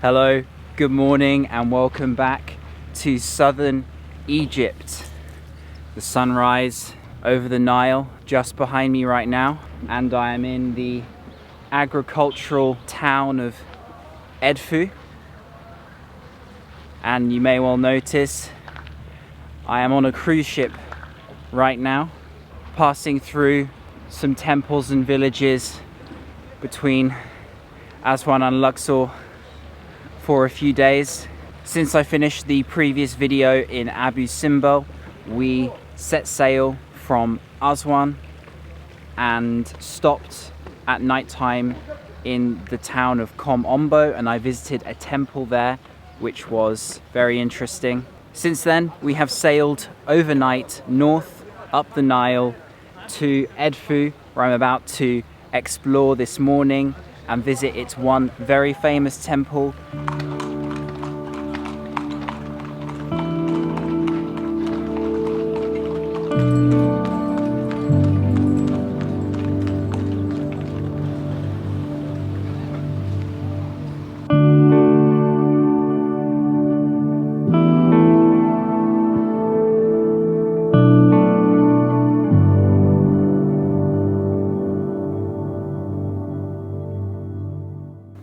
Hello, good morning and welcome back to southern Egypt. The sunrise over the Nile just behind me right now, and I am in the agricultural town of Edfu. And you may well notice I am on a cruise ship right now, passing through some temples and villages between Aswan and Luxor for a few days. Since I finished the previous video in Abu Simbel, we set sail from Aswan and stopped at night time in the town of Kom Ombo, and I visited a temple there which was very interesting. Since then we have sailed overnight north up the Nile to Edfu, where I'm about to explore this morning and visit its one very famous temple.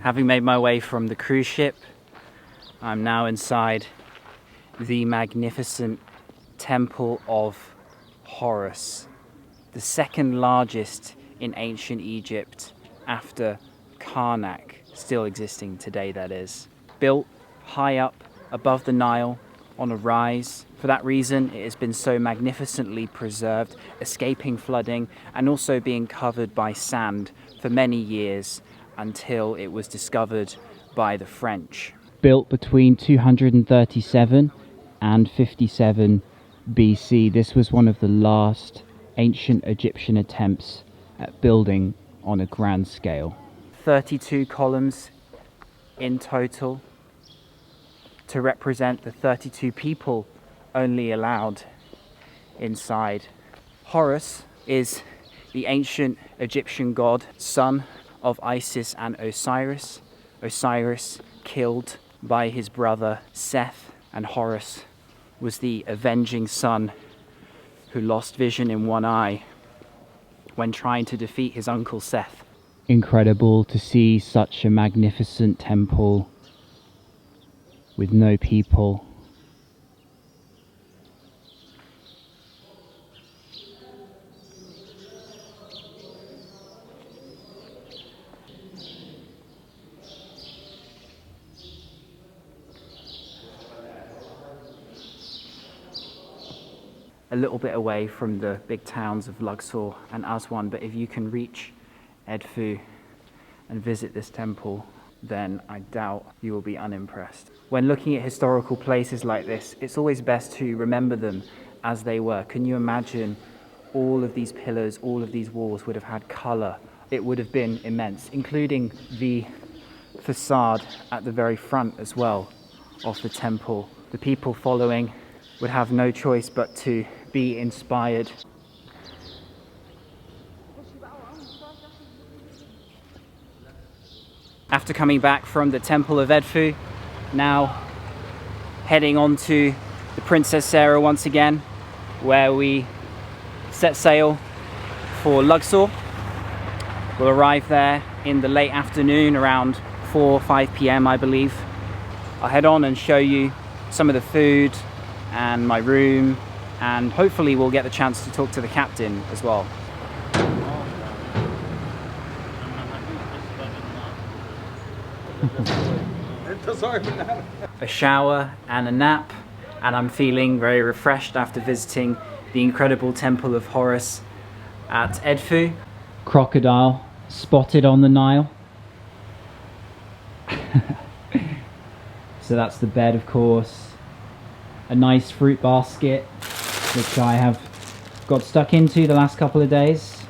Having made my way from the cruise ship, I'm now inside the magnificent temple of Horus, the second largest in ancient Egypt after Karnak, still existing today that is. Built high up above the Nile on a rise. For that reason it has been so magnificently preserved, escaping flooding and also being covered by sand for many years, until it was discovered by the French. Built between 237 and 57 BC, this was one of the last ancient Egyptian attempts at building on a grand scale. 32 columns in total to represent the 32 people only allowed inside. Horus is the ancient Egyptian god, son of Isis and Osiris. Osiris killed by his brother Seth, and Horus was the avenging son who lost vision in one eye when trying to defeat his uncle Seth. Incredible to see such a magnificent temple with no people. A little bit away from the big towns of Luxor and Aswan, but if you can reach Edfu and visit this temple, then I doubt you will be unimpressed. When looking at historical places like this, it's always best to remember them as they were. Can you imagine all of these pillars, all of these walls would have had colour? It would have been immense, including the facade at the very front as well of the temple. The people following would have no choice but to be inspired. After coming back from the Temple of Edfu, now heading on to the Princess Sarah once again, where we set sail for Luxor. We'll arrive there in the late afternoon, around 4 or 5 p.m. I believe. I'll head on and show you some of the food and my room, and hopefully we'll get the chance to talk to the captain as well. A shower and a nap, and I'm feeling very refreshed after visiting the incredible temple of Horus at Edfu. Crocodile spotted on the Nile. So that's the bed, of course. A nice fruit basket, which I have got stuck into the last couple of days.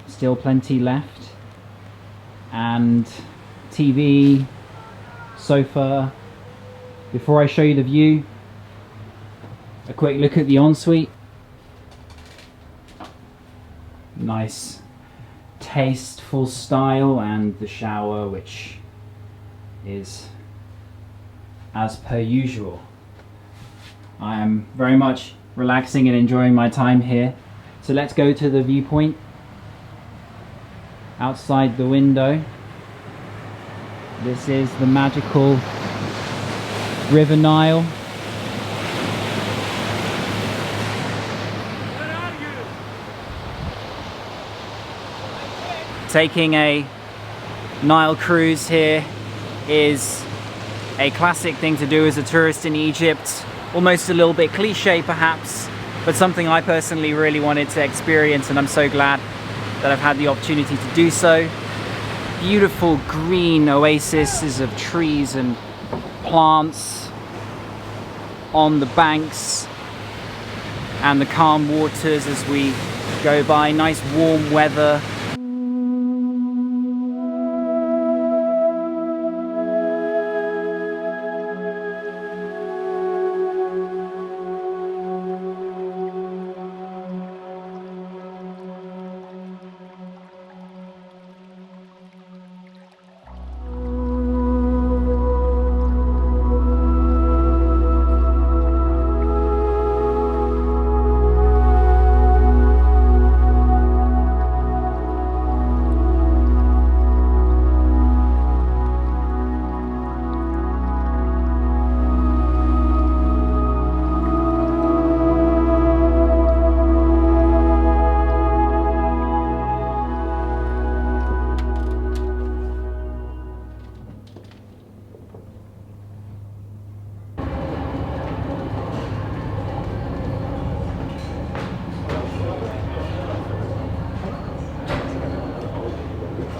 Still plenty left. And TV, sofa. Before I show you the view, a quick look at the ensuite. Nice tasteful style, and the shower, which is as per usual. I am very much relaxing and enjoying my time here. So let's go to the viewpoint outside the window. This is the magical River Nile. Taking a Nile cruise here is a classic thing to do as a tourist in Egypt. Almost a little bit cliche perhaps, but something I personally really wanted to experience, and I'm so glad that I've had the opportunity to do so. Beautiful green oases of trees and plants on the banks, and the calm waters as we go by. Nice warm weather.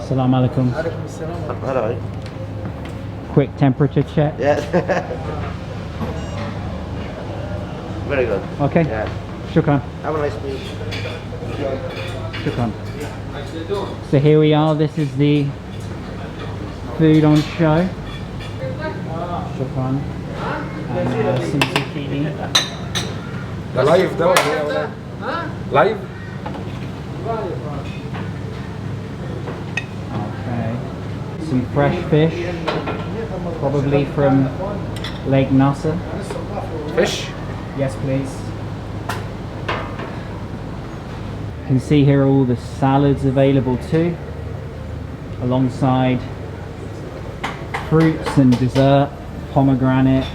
Assalamu alaikum. Hello. Quick temperature check. Yeah. Very good. Okay. Yeah. Shukran. Have a nice meal. Shukran. So here we are. This is the food on show. Shukran. And some zucchini. ده لايف ده ولا ايه يا ولاد؟ لايف؟ Okay. Some fresh fish, probably from Lake Nasser. فيش؟ Yes, please. You can see here all the salads available too, alongside fruits and dessert, pomegranate.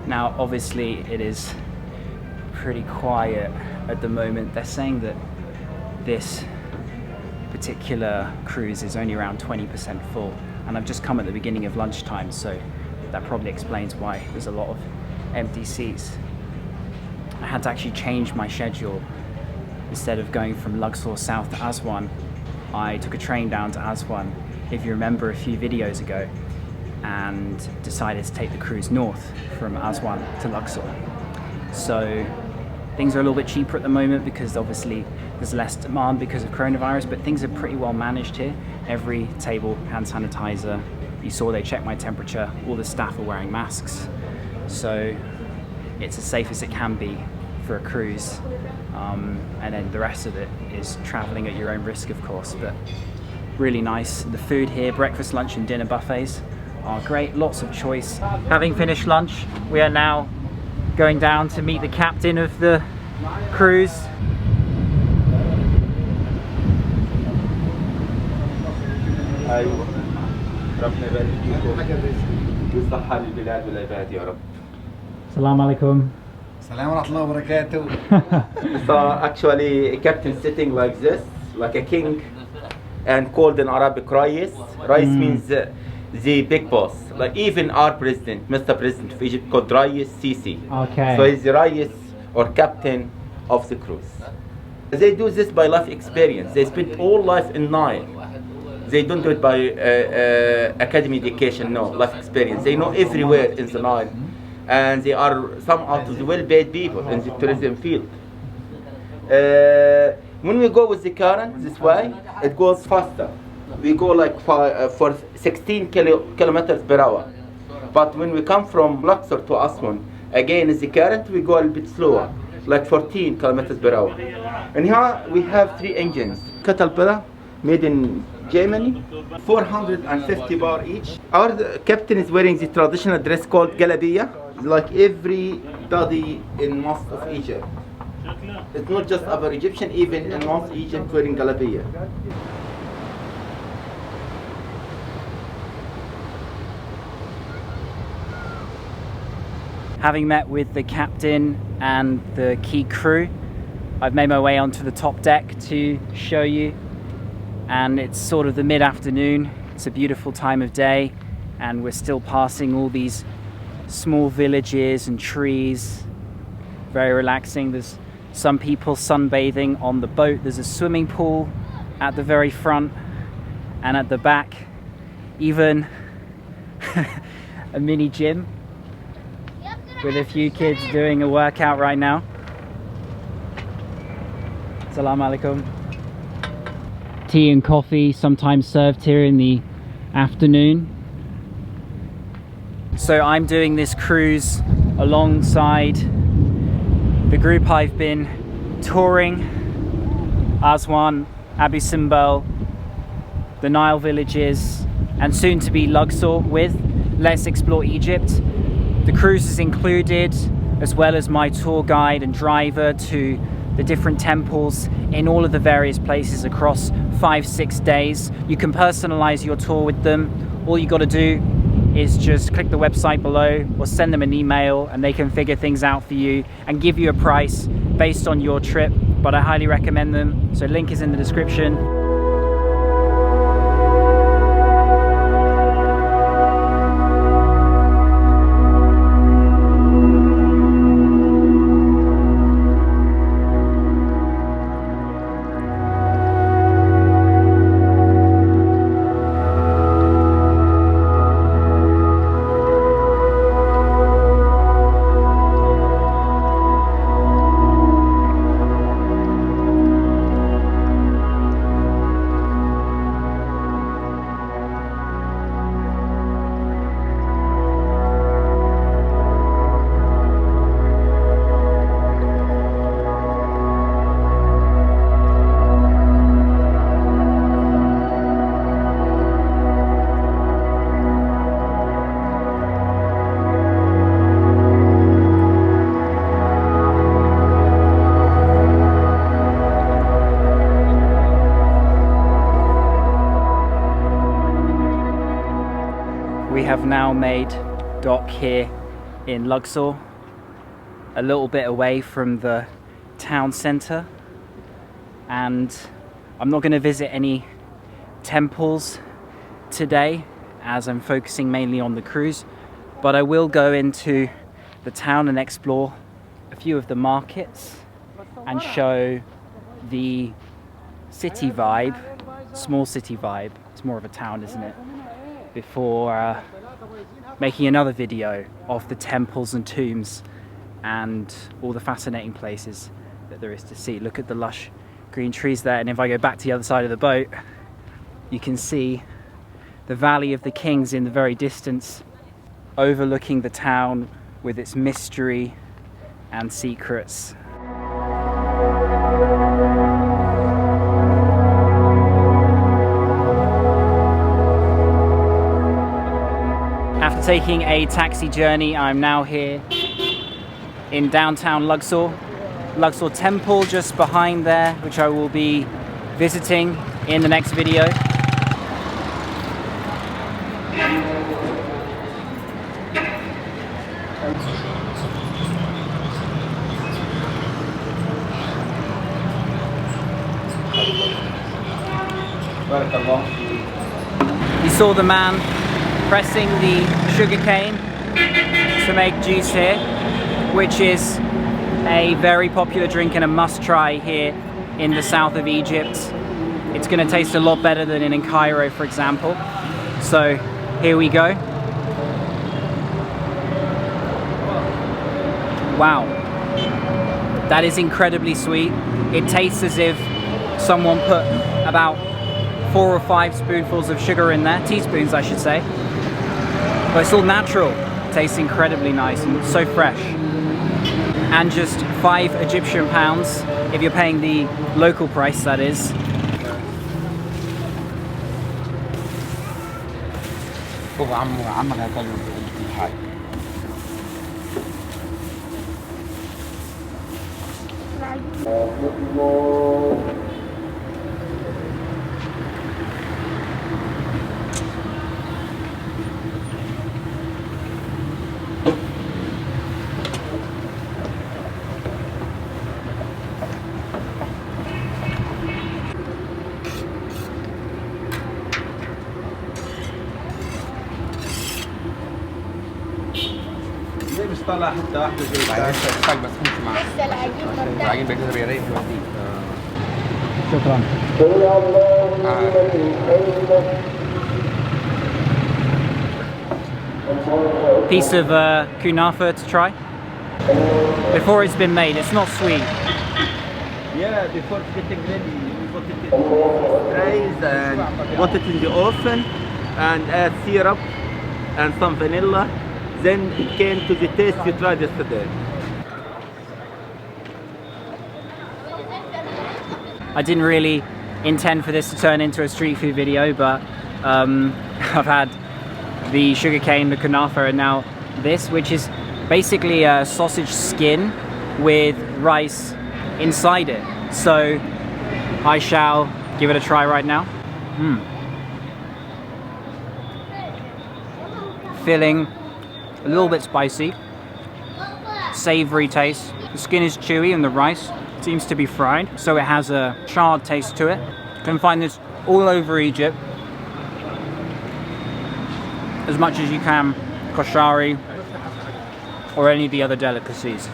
Now, obviously, it is pretty quiet at the moment. They're saying that this particular cruise is only around 20% full, and I've just come at the beginning of lunchtime, so that probably explains why there's a lot of empty seats. I had to actually change my schedule. Instead of going from Luxor South to Aswan, I took a train down to Aswan, if you remember a few videos ago, and decided to take the cruise north from Aswan to Luxor. So things are a little bit cheaper at the moment because obviously there's less demand because of coronavirus, but things are pretty well managed here. Every table, hand sanitizer. You saw they checked my temperature. All the staff are wearing masks. So it's as safe as it can be for a cruise. And then the rest of it is traveling at your own risk, of course, but really nice. The food here, breakfast, lunch and dinner buffets are great, lots of choice. Having finished lunch, we are now going down to meet the captain of the cruise. ايوه ربنا يبارك فيكم ويصلح حال البلاد والعباد يا رب. Assalamu alaikum. السلام ورحمة الله وبركاته. So actually, a captain sitting like this, like a king, and called in Arabic Rais. Rais means the big boss. Like even our president, Mr. President of Egypt, called Rais Sisi. Okay. So he's the Rais or captain of the cruise. They do this by life experience. They spend all life in Nile. They don't do it by academy education, no, life experience. They know everywhere in the Nile. And they are some of the well-paid people in the tourism field. When we go with the current this way, it goes faster. We go like for 16 kilometers per hour. But when we come from Luxor to Aswan, again is the current, we go a little bit slower, like 14 kilometers per hour. And here we have 3 engines, Caterpillar, made in Germany, 450 bar each. Our captain is wearing the traditional dress called galabiya, like everybody in most of Egypt. It's not just our Egyptian, even in North Egypt wearing galabiya. Having met with the captain and the key crew, I've made my way onto the top deck to show you, and it's sort of the mid-afternoon. It's a beautiful time of day and we're still passing all these small villages and trees. Very relaxing. There's some people sunbathing on the boat. There's a swimming pool at the very front, and at the back even a mini gym with a few kids doing a workout right now. Assalamu alaikum. Tea and coffee sometimes served here in the afternoon. So I'm doing this cruise alongside the group I've been touring: Aswan, Abu Simbel, the Nile villages, and soon to be Luxor with. Let's explore Egypt. The cruise is included, as well as my tour guide and driver to the different temples in all of the various places across 5-6 days. You can personalize your tour with them. All you got to do is just click the website below or send them an email and they can figure things out for you and give you a price based on your trip. But I highly recommend them, so link is in the description. We have now made dock here in Luxor, a little bit away from the town centre, and I'm not going to visit any temples today as I'm focusing mainly on the cruise, but I will go into the town and explore a few of the markets and show the city vibe, small city vibe. It's more of a town, isn't it? Before making another video of the temples and tombs and all the fascinating places that there is to see. Look at the lush green trees there, and if I go back to the other side of the boat, you can see the Valley of the Kings in the very distance, overlooking the town with its mystery and secrets. After taking a taxi journey, I'm now here in downtown Luxor. Luxor Temple just behind there, which I will be visiting in the next video. You saw the man pressing the sugar cane to make juice here, which is a very popular drink and a must-try here in the south of Egypt. It's going to taste a lot better than in Cairo, for example. So here we go. Wow, that is incredibly sweet. It tastes as if someone put about 4 or 5 spoonfuls of sugar in there, teaspoons I should say. But it's all natural. It tastes incredibly nice and so fresh. And just 5 Egyptian pounds, if you're paying the local price, that is. شوف عمك هيكلم في حاجه. ليه مش طالع حتة واحدة زي بعدين تشتغل بس امشي معاه. لسه العجين مرتاح. العجين بيجي بيريح يوديك. شكرا. Piece of kunafa to try before it's been made. It's not sweet. Yeah, before getting ready, we put it in trays and put it in the oven and add syrup and some vanilla. Then it came to the taste you tried yesterday. I didn't really intend for this to turn into a street food video, but I've had the sugarcane, the kunafa, and now this, which is basically a sausage skin with rice inside it. So I shall give it a try right now. Filling, a little bit spicy, savory taste. The skin is chewy and the rice seems to be fried, so it has a charred taste to it. You can find this all over Egypt, as much as you can koshari or any of the other delicacies.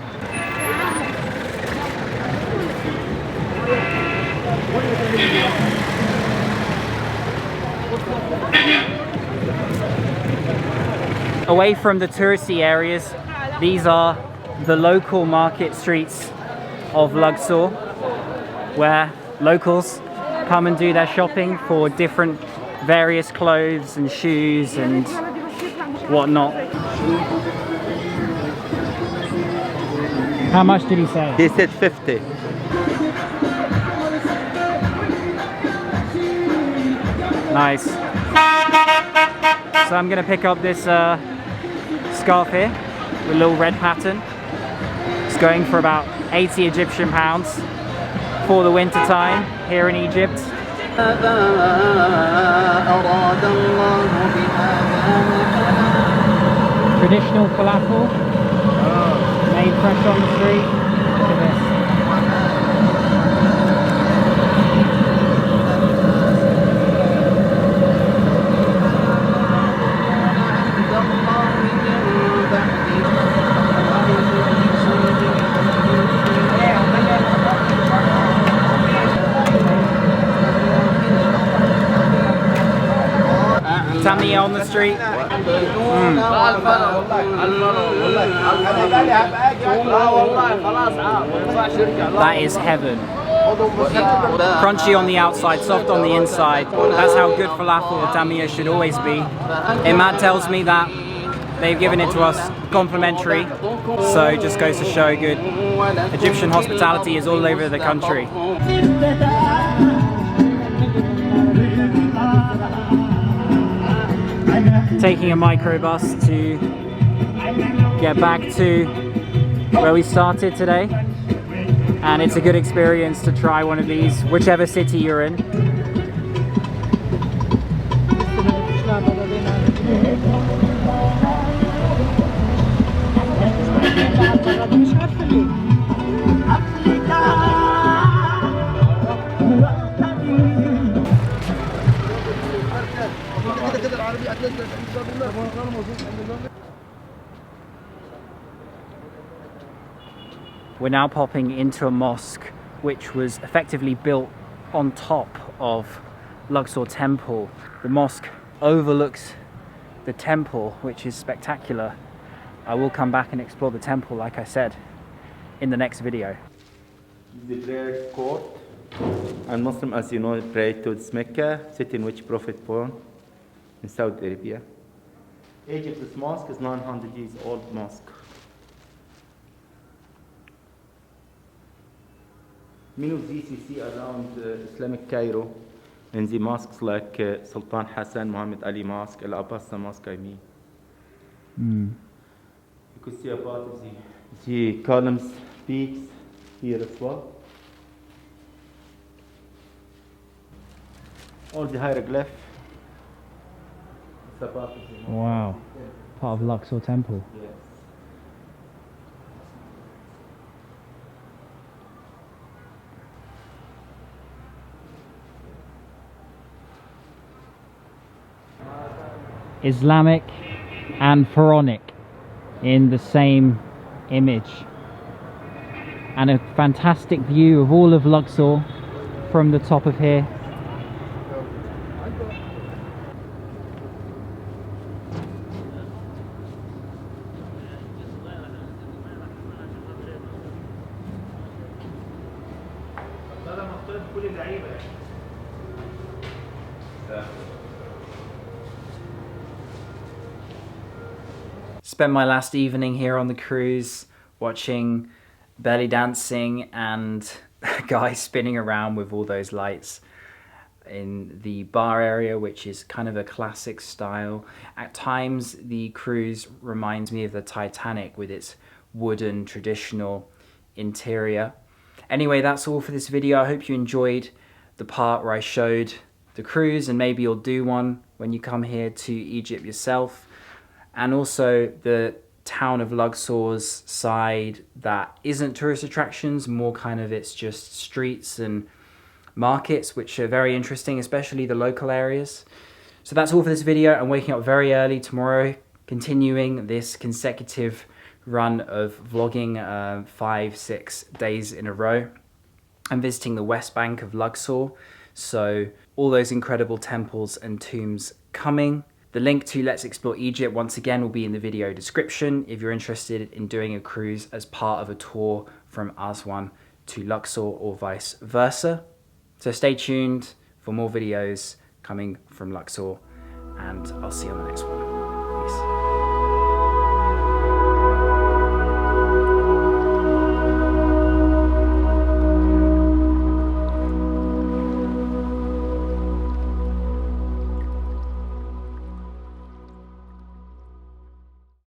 Away from the touristy areas, these are the local market streets of Luxor, where locals come and do their shopping for different various clothes and shoes and whatnot. How much did he say? He said 50. Nice. So I'm gonna pick up this scarf here with a little red pattern. It's going for about 80 Egyptian pounds for the winter time here in Egypt. Traditional falafel, made fresh on the street. Look at this. Tamia on the street. That is heaven. Crunchy on the outside, soft on the inside. That's how good falafel or tamia should always be. Imad tells me that they've given it to us complimentary, so it just goes to show good Egyptian hospitality is all over the country. Taking a microbus to get back to where we started today, and it's a good experience to try one of these whichever city you're in. We're now popping into a mosque which was effectively built on top of Luxor Temple. The mosque overlooks the temple, which is spectacular. I will come back and explore the temple, like I said, in the next video. The prayer court, and Muslim, as you know, pray to Mecca, city in which Prophet born in Saudi Arabia. Egypt's mosque is 900 years old mosque. Many of these you see around Islamic Cairo in the mosques like Sultan Hassan, Muhammad Ali Mosque, Al Abbas Mosque, I mean. You could see a part of the columns, peaks here as well. All the hieroglyph. It's a part of the Wow. Part of Luxor Temple. Yes. Islamic and Pharaonic in the same image. And a fantastic view of all of Luxor from the top of here. Spent my last evening here on the cruise watching belly dancing and guys spinning around with all those lights in the bar area, which is kind of a classic style. At times the cruise reminds me of the Titanic with its wooden traditional interior. Anyway, that's all for this video. I hope you enjoyed the part where I showed the cruise, and maybe you'll do one when you come here to Egypt yourself. And also the town of Luxor's side that isn't tourist attractions, more kind of it's just streets and markets, which are very interesting, especially the local areas. So that's all for this video. I'm waking up very early tomorrow, continuing this consecutive run of vlogging 5-6 days in a row. I'm visiting the west bank of Luxor, so all those incredible temples and tombs coming. The link to Let's Explore Egypt, once again, will be in the video description if you're interested in doing a cruise as part of a tour from Aswan to Luxor or vice versa. So stay tuned for more videos coming from Luxor, and I'll see you on the next one.